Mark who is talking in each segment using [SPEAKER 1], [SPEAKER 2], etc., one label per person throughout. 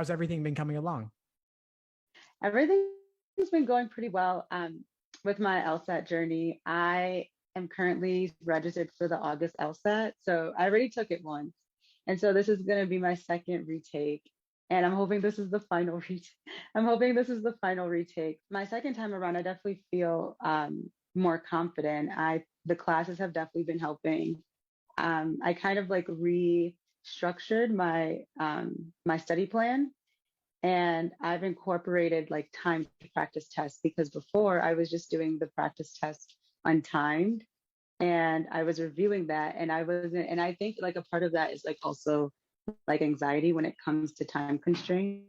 [SPEAKER 1] how's everything been coming along?
[SPEAKER 2] Everything's been going pretty well. With my LSAT journey, I am currently registered for the August LSAT. So I already took it once. And so this is going to be my second retake. And I'm hoping this is the final retake. I'm hoping this is the final retake. My second time around, I definitely feel more confident. The classes have definitely been helping. I kind of like restructured my study plan, and I've incorporated like timed practice tests because before I was just doing the practice test untimed, and I was reviewing that, and and I think like a part of that is like also like anxiety when it comes to time constraints.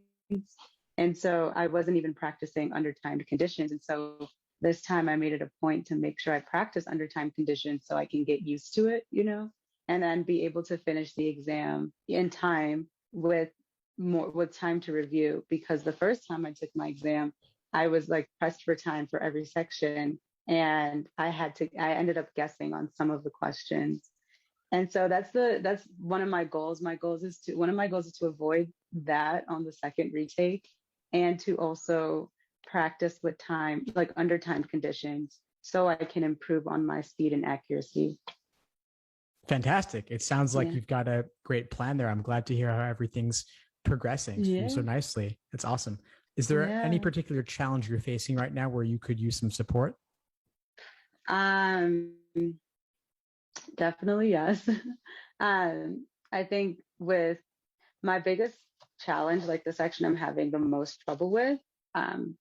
[SPEAKER 2] And so I wasn't even practicing under timed conditions. And so this time I made it a point to make sure I practice under time conditions so I can get used to it, and then be able to finish the exam in time with time to review. Because the first time I took my exam, I was like pressed for time for every section. And I ended up guessing on some of the questions. And so that's one of my goals. One of my goals is to avoid that on the second retake, and to also practice with time, like under timed conditions, so I can improve on my speed and accuracy.
[SPEAKER 1] Fantastic. It sounds like
[SPEAKER 2] Yeah.
[SPEAKER 1] you've got a great plan there. I'm glad to hear how everything's progressing for you so
[SPEAKER 2] Yeah.
[SPEAKER 1] nicely. It's awesome. Is there any
[SPEAKER 2] Yeah.
[SPEAKER 1] particular challenge you're facing right now where you could use some support?
[SPEAKER 2] Um, Definitely yes. I think with my biggest challenge, like the section I'm having the most trouble with,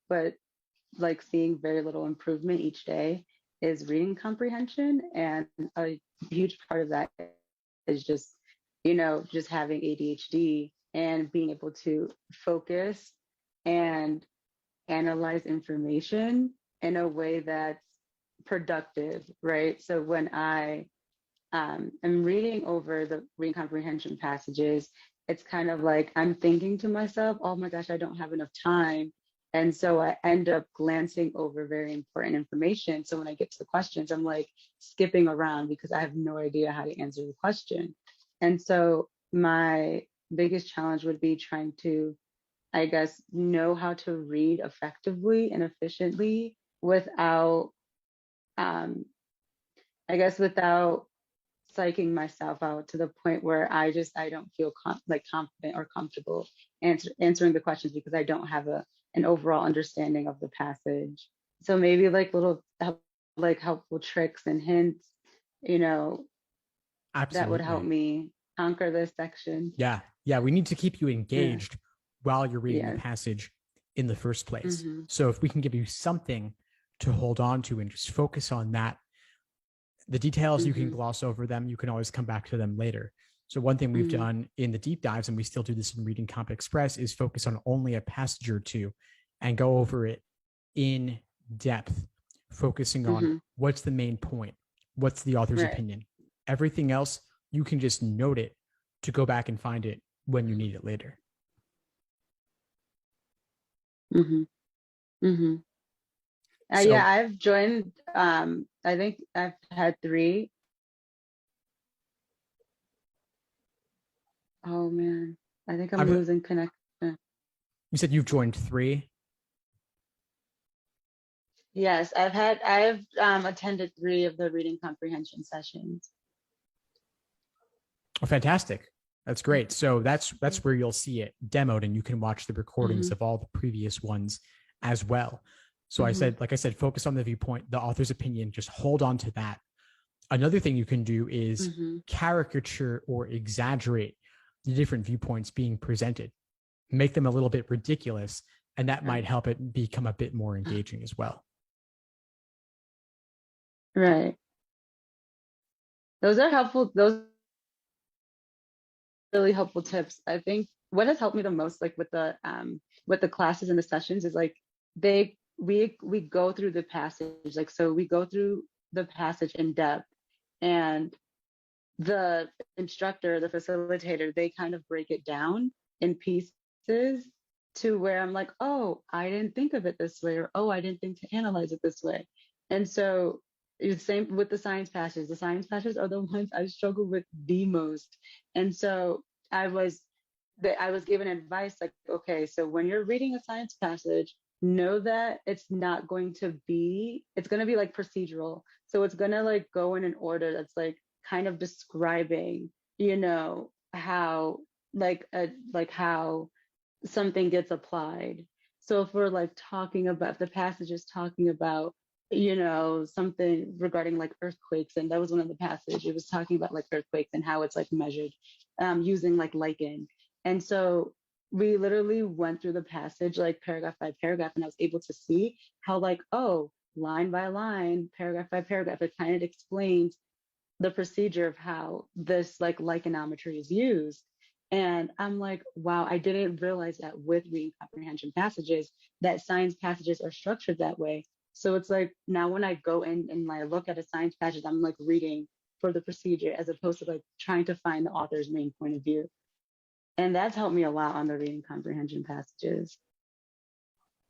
[SPEAKER 2] but like seeing very little improvement each day, is reading comprehension. And a huge part of that is just having ADHD and being able to focus and analyze information in a way that's productive, right? So when I am reading over the reading comprehension passages, it's kind of like I'm thinking to myself, oh my gosh, I don't have enough time. And so I end up glancing over very important information. So when I get to the questions, I'm like skipping around because I have no idea how to answer the question. And so my biggest challenge would be trying to, I guess, know how to read effectively and efficiently without, um, without psyching myself out to the point where I don't feel like confident or comfortable answering the questions because I don't have an overall understanding of the passage. So maybe like like helpful tricks and hints, you know, that would help
[SPEAKER 1] Absolutely.
[SPEAKER 2] me conquer this section.
[SPEAKER 1] Yeah. Yeah. We need to keep you
[SPEAKER 2] Yeah.
[SPEAKER 1] engaged while you're reading the
[SPEAKER 2] Yes.
[SPEAKER 1] passage in the first place.
[SPEAKER 2] Mm-hmm.
[SPEAKER 1] So if we can give you something to hold on to and just focus on that, the details, you can
[SPEAKER 2] Mm-hmm.
[SPEAKER 1] gloss over them. You can always come back to them later. So one thing we've
[SPEAKER 2] Mm-hmm.
[SPEAKER 1] done in the deep dives, and we still do this in Reading Comp Express, is focus on only a passage or two and go over it in depth, focusing on
[SPEAKER 2] Mm-hmm.
[SPEAKER 1] what's the main point, what's the author's
[SPEAKER 2] Right.
[SPEAKER 1] opinion. Everything else, you can just note it to go back and find it when you need it later.
[SPEAKER 2] Mm-hmm. Mm-hmm. Yeah,
[SPEAKER 1] So
[SPEAKER 2] I've joined. I think I've had three. Oh man, I think I'm
[SPEAKER 1] I've,
[SPEAKER 2] losing connection.
[SPEAKER 1] you said you've joined three.
[SPEAKER 2] Yes, I've attended three of the reading comprehension sessions.
[SPEAKER 1] Oh, fantastic. That's great. So that's where you'll see it demoed, and you can watch the recordings
[SPEAKER 2] Mm-hmm.
[SPEAKER 1] of all the previous ones as well. So
[SPEAKER 2] Mm-hmm.
[SPEAKER 1] like I said, focus on the viewpoint, the author's opinion, just hold on to that. Another thing you can do is
[SPEAKER 2] Mm-hmm.
[SPEAKER 1] caricature or exaggerate the different viewpoints being presented, make them a little bit ridiculous, and that might help it become a bit more engaging as well.
[SPEAKER 2] Right. Those are helpful. Those are really helpful tips. I think what has helped me the most, like with the classes and the sessions, is like we go through the passage, like so we go through the passage in depth, and the instructor, the facilitator, they kind of break it down in pieces to where I'm like, oh, I didn't think of it this way, or oh, I didn't think to analyze it this way. And so it's the same with the science passages. The science passages are the ones I struggle with the most. And so I was that I was given advice like, okay, so when you're reading a science passage, know that it's not going to be, it's going to be like procedural. So it's going to like go in an order that's like kind of describing, how like how something gets applied. So if we're like talking about, if the passage is talking about, something regarding like earthquakes, and that was one of the passage, it was talking about like earthquakes and how it's like measured using like lichen. And so we literally went through the passage like paragraph by paragraph, and I was able to see how like, oh, line by line, paragraph by paragraph, it kind of explains the procedure of how this like lichenometry is used. And I'm like, wow, I didn't realize that with reading comprehension passages, that science passages are structured that way. So it's like now when I go in and I look at a science passage, I'm like reading for the procedure as opposed to like trying to find the author's main point of view. And that's helped me a lot on the reading comprehension passages.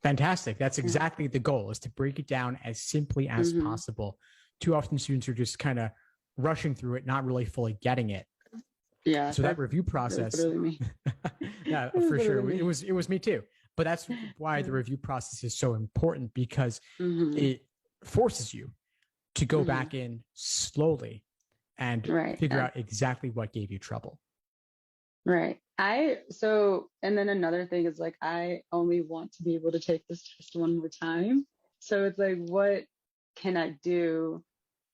[SPEAKER 1] Fantastic. That's
[SPEAKER 2] Yeah.
[SPEAKER 1] exactly the goal, is to break it down as simply as possible. Too often students are just kind of rushing through it, not really fully getting it.
[SPEAKER 2] Yeah.
[SPEAKER 1] So that review process,
[SPEAKER 2] literally me.
[SPEAKER 1] yeah,
[SPEAKER 2] It was
[SPEAKER 1] for sure.
[SPEAKER 2] literally me.
[SPEAKER 1] It was me too. But that's why the review process is so important, because it forces you to go back in slowly and figure out exactly what gave you trouble.
[SPEAKER 2] Right. And then another thing is like, I only want to be able to take this test one more time. So it's like, what can I do,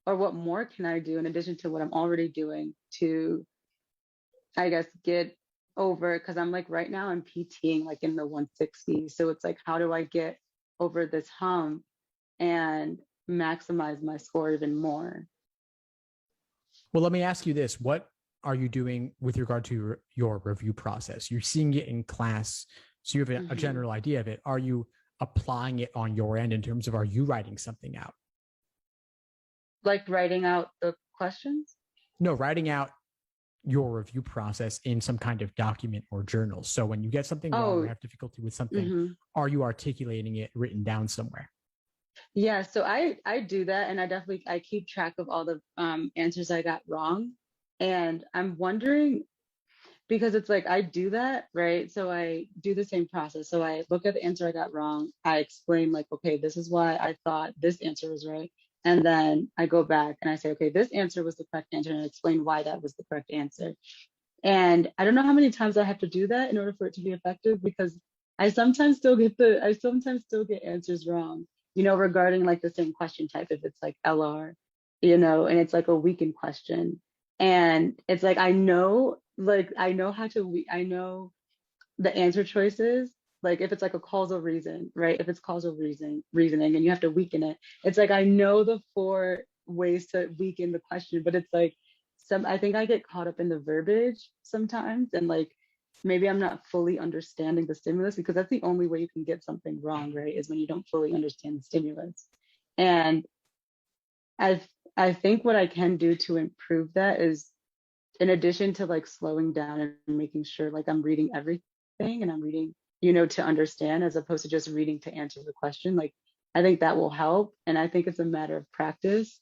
[SPEAKER 2] or what more can I do in addition to what I'm already doing to, I guess, get over? Because I'm like, right now I'm PTing like in the 160. So it's like, how do I get over this hump and maximize my score even more?
[SPEAKER 1] Well, let me ask you this. What are you doing with regard to your review process? You're seeing it in class, so you have a general idea of it. Are you applying it on your end in terms of, are you writing something out?
[SPEAKER 2] Like writing out the questions?
[SPEAKER 1] No, writing out your review process in some kind of document or journal. So when you get something wrong or have difficulty with something, are you articulating it written down somewhere?
[SPEAKER 2] Yeah, so I do that, and I keep track of all the answers I got wrong. And I'm wondering, because it's like I do that, right? So I do the same process. So I look at the answer I got wrong. I explain like, okay, this is why I thought this answer was right. And then I go back and I say, okay, this answer was the correct answer, and I explain why that was the correct answer. And I don't know how many times I have to do that in order for it to be effective, because I sometimes still get answers wrong, regarding like the same question type, if it's like LR, and it's like a weakened question. And it's like I know the answer choices, like if it's like a causal reason, right? If it's causal reasoning and you have to weaken it, it's like I know the four ways to weaken the question, but it's like I think I get caught up in the verbiage sometimes, and like maybe I'm not fully understanding the stimulus, because that's the only way you can get something wrong, right? Is when you don't fully understand the stimulus. And I I think what I can do to improve that is, in addition to like slowing down and making sure like I'm reading everything and I'm reading, to understand, as opposed to just reading to answer the question, like I think that will help. And I think it's a matter of practice.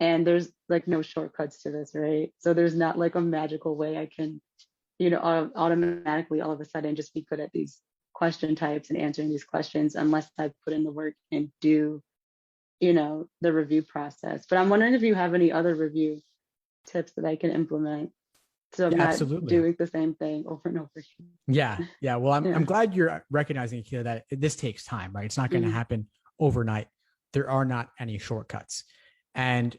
[SPEAKER 2] And there's like no shortcuts to this, right? So there's not like a magical way I can, automatically all of a sudden just be good at these question types and answering these questions, unless I put in the work and do, the review process. But I'm wondering if you have any other review tips that I can implement, so I'm
[SPEAKER 1] Yeah,
[SPEAKER 2] not
[SPEAKER 1] absolutely.
[SPEAKER 2] doing the same thing over and over again.
[SPEAKER 1] Yeah. Well, I'm glad you're recognizing here that this takes time, right? It's not going to happen overnight. There are not any shortcuts. And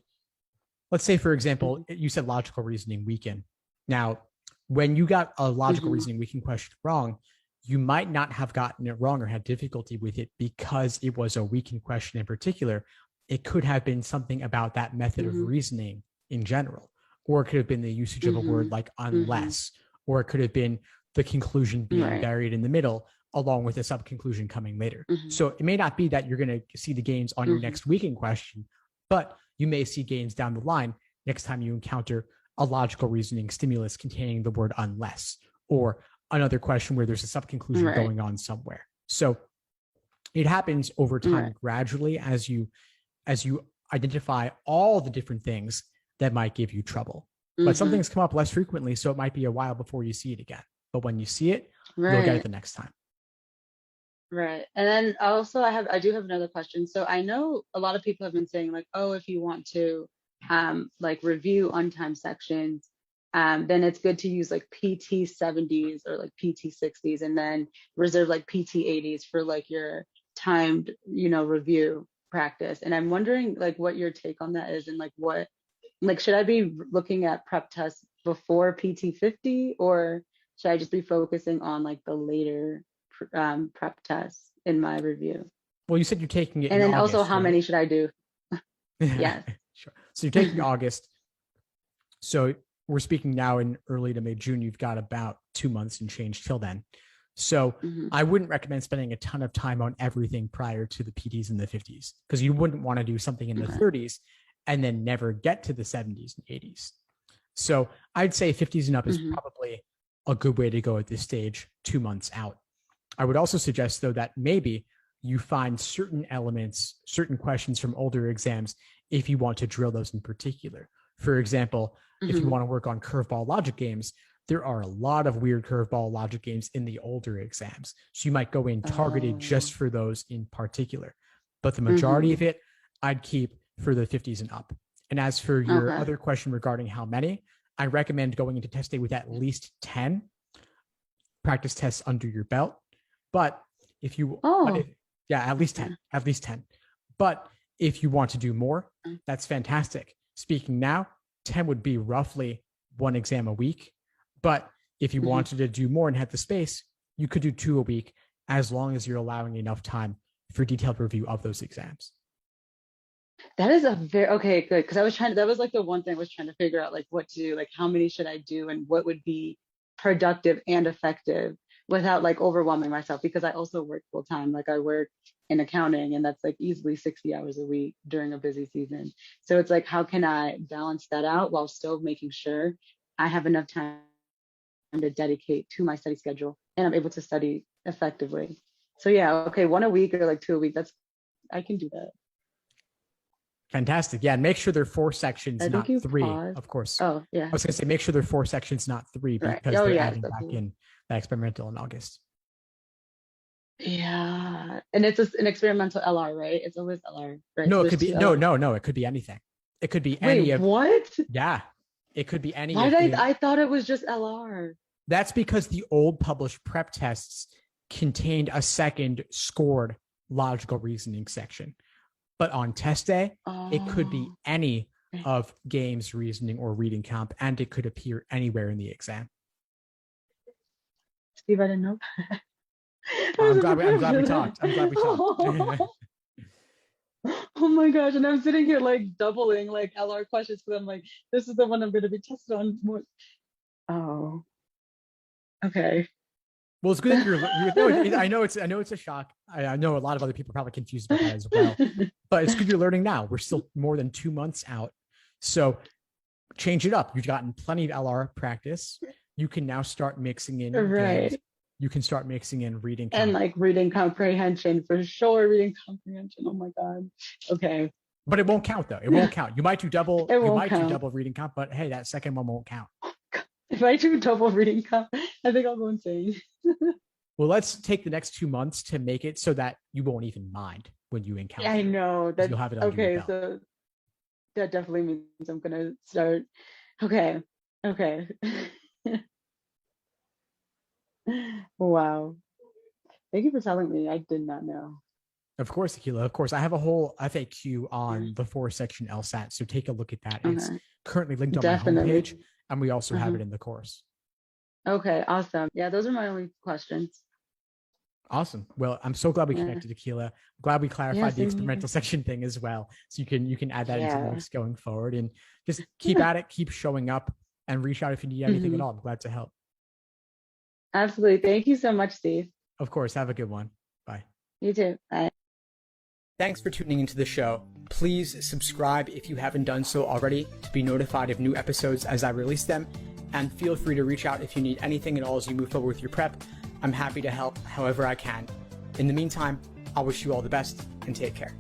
[SPEAKER 1] let's say, for example, you said logical reasoning weaken. Now, when you got a logical reasoning weaken question wrong, you might not have gotten it wrong or had difficulty with it because it was a weakened question in particular. It could have been something about that method of reasoning in general, or it could have been the usage of a word like unless, or it could have been the conclusion being buried in the middle along with a sub-conclusion coming later. So it may not be that you're going to see the gains on your next weakened question, but you may see gains down the line next time you encounter a logical reasoning stimulus containing the word unless, or another question where there's a sub-conclusion going on somewhere. So it happens over time gradually as you identify all the different things that might give you trouble. But some things come up less frequently, so it might be a while before you see it again. but when you see it, you'll get it
[SPEAKER 2] Right.
[SPEAKER 1] the next time.
[SPEAKER 2] Right. And then also I do have another question. So I know a lot of people have been saying like, oh, if you want to like review untimed sections, then it's good to use like PT 70s or like PT 60s and then reserve like PT 80s for like your timed, review practice. And I'm wondering like what your take on that is and like what like should I be looking at prep tests before PT 50 or should I just be focusing on like the later prep tests in my review?
[SPEAKER 1] Well, you said you're taking it
[SPEAKER 2] And
[SPEAKER 1] in
[SPEAKER 2] then also,
[SPEAKER 1] August,
[SPEAKER 2] how
[SPEAKER 1] right?
[SPEAKER 2] many should I do? Yes.
[SPEAKER 1] Sure. So you're taking August. So we're speaking now in early to mid June. You've got about 2 months and change till then. So
[SPEAKER 2] Hmm.
[SPEAKER 1] I wouldn't recommend spending a ton of time on everything prior to the PTs in the 50s because you wouldn't want to do something in the
[SPEAKER 2] Okay.
[SPEAKER 1] 30s and then never get to the 70s and 80s. So I'd say 50s and up is
[SPEAKER 2] Hmm.
[SPEAKER 1] probably a good way to go at this stage, 2 months out. I would also suggest, though, that maybe you find certain elements, certain questions from older exams if you want to drill those in particular. For example, if you
[SPEAKER 2] Hmm.
[SPEAKER 1] want to work on curveball logic games, there are a lot of weird curveball logic games in the older exams. So you might go in targeted
[SPEAKER 2] Oh.
[SPEAKER 1] just for those in particular. But the majority
[SPEAKER 2] Hmm.
[SPEAKER 1] of it, I'd keep for the 50s and up. And as for your
[SPEAKER 2] Okay.
[SPEAKER 1] other question regarding how many, I recommend going into test day with at least 10 practice tests under your belt. But if you,
[SPEAKER 2] Oh.
[SPEAKER 1] yeah, at least
[SPEAKER 2] Okay.
[SPEAKER 1] 10, at least 10. But if you want to do more, that's fantastic. Speaking now, 10 would be roughly one exam a week. But if you
[SPEAKER 2] Hmm.
[SPEAKER 1] wanted to do more and had the space, you could do 2 a week as long as you're allowing enough time for detailed review of those exams.
[SPEAKER 2] That is a very okay, good. Because I was trying to, that was like the one thing I was trying to figure out, like what to do, like how many should I do and what would be productive and effective without like overwhelming myself. Because I also work full time. Like I work in accounting and that's like easily 60 hours a week during a busy season. So it's like, how can I balance that out while still making sure I have enough time to dedicate to my study schedule and I'm able to study effectively. So yeah, okay, one a week or like 2 a week. That's I can do that.
[SPEAKER 1] Fantastic. Yeah. And make sure they're 4 sections,
[SPEAKER 2] I think
[SPEAKER 1] not
[SPEAKER 2] you
[SPEAKER 1] three,
[SPEAKER 2] paused.
[SPEAKER 1] of course.
[SPEAKER 2] Oh,
[SPEAKER 1] I
[SPEAKER 2] yeah.
[SPEAKER 1] was going to say, make sure they're 4 sections, not three,
[SPEAKER 2] Right.
[SPEAKER 1] because
[SPEAKER 2] Oh,
[SPEAKER 1] they're
[SPEAKER 2] yes,
[SPEAKER 1] adding back
[SPEAKER 2] absolutely.
[SPEAKER 1] in that experimental in August.
[SPEAKER 2] Yeah. And it's an experimental LR, right? It's always LR, right?
[SPEAKER 1] No,
[SPEAKER 2] So
[SPEAKER 1] it
[SPEAKER 2] there's
[SPEAKER 1] could be,
[SPEAKER 2] two
[SPEAKER 1] no,
[SPEAKER 2] LR.
[SPEAKER 1] no, no. It could be anything. It could be any
[SPEAKER 2] Wait,
[SPEAKER 1] of,
[SPEAKER 2] what?
[SPEAKER 1] yeah, it could be any
[SPEAKER 2] Why
[SPEAKER 1] of
[SPEAKER 2] did
[SPEAKER 1] the,
[SPEAKER 2] I thought it was just LR.
[SPEAKER 1] that's because the old published prep tests contained a second scored logical reasoning section. But on test day, it could be
[SPEAKER 2] Oh,
[SPEAKER 1] any of games, reasoning, or reading comp, and it could appear anywhere in the exam.
[SPEAKER 2] Steve, I didn't know. I
[SPEAKER 1] I'm
[SPEAKER 2] wasn't
[SPEAKER 1] glad. I'm
[SPEAKER 2] prepared
[SPEAKER 1] glad
[SPEAKER 2] for
[SPEAKER 1] we
[SPEAKER 2] that.
[SPEAKER 1] talked. I'm glad we talked.
[SPEAKER 2] Oh my gosh. And I'm sitting here like doubling like LR questions because I'm like, this is the one I'm going to be tested on more. Oh, okay.
[SPEAKER 1] Well, it's good that you're no. I know it's a shock. I know a lot of other people are probably confused about that as well. But it's good you're learning now. We're still more than 2 months out, so change it up. You've gotten plenty of LR practice. You can now start mixing in games.
[SPEAKER 2] Right.
[SPEAKER 1] You can start mixing in reading
[SPEAKER 2] And
[SPEAKER 1] comp.
[SPEAKER 2] like reading comprehension for sure. Reading comprehension. Oh my God. Okay.
[SPEAKER 1] But it won't count though. It won't count. You might do double.
[SPEAKER 2] It
[SPEAKER 1] You
[SPEAKER 2] won't
[SPEAKER 1] might do
[SPEAKER 2] count.
[SPEAKER 1] double reading comp, but hey, that second one won't count.
[SPEAKER 2] If I do double reading comp, I think I'll go insane.
[SPEAKER 1] Well, let's take the next 2 months to make it so that you won't even mind when you
[SPEAKER 2] I
[SPEAKER 1] encounter it
[SPEAKER 2] know
[SPEAKER 1] because
[SPEAKER 2] that.
[SPEAKER 1] you'll have it under your
[SPEAKER 2] Okay.
[SPEAKER 1] belt.
[SPEAKER 2] So that definitely means I'm going to start. Okay. Okay. Wow. Thank you for telling me. I did not know.
[SPEAKER 1] Of course, Akila. Of course, I have a whole FAQ
[SPEAKER 2] Yeah.
[SPEAKER 1] on the 4 section LSAT, so take a look at that. It's
[SPEAKER 2] Okay.
[SPEAKER 1] currently linked on my homepage,
[SPEAKER 2] Definitely.
[SPEAKER 1] and we also have
[SPEAKER 2] Uh-huh.
[SPEAKER 1] it in the course.
[SPEAKER 2] Okay. Awesome. Yeah. Those are my only questions.
[SPEAKER 1] Awesome. Well, I'm so glad we
[SPEAKER 2] Yeah.
[SPEAKER 1] connected, Akila. I'm glad we
[SPEAKER 2] Yeah.
[SPEAKER 1] clarified the
[SPEAKER 2] Same here.
[SPEAKER 1] experimental section thing as well. So you can add that into the
[SPEAKER 2] Yeah.
[SPEAKER 1] mix going forward, and just keep at it, keep showing up, and reach out if you need anything at
[SPEAKER 2] Hmm.
[SPEAKER 1] all. I'm glad to help.
[SPEAKER 2] Absolutely. Thank you so much, Steve.
[SPEAKER 1] Of course. Have a good one. Bye.
[SPEAKER 2] You too. Bye.
[SPEAKER 1] Thanks for tuning into the show. Please subscribe if you haven't done so already to be notified of new episodes as I release them. And feel free to reach out if you need anything at all as you move forward with your prep. I'm happy to help however I can. In the meantime, I'll wish you all the best and take care.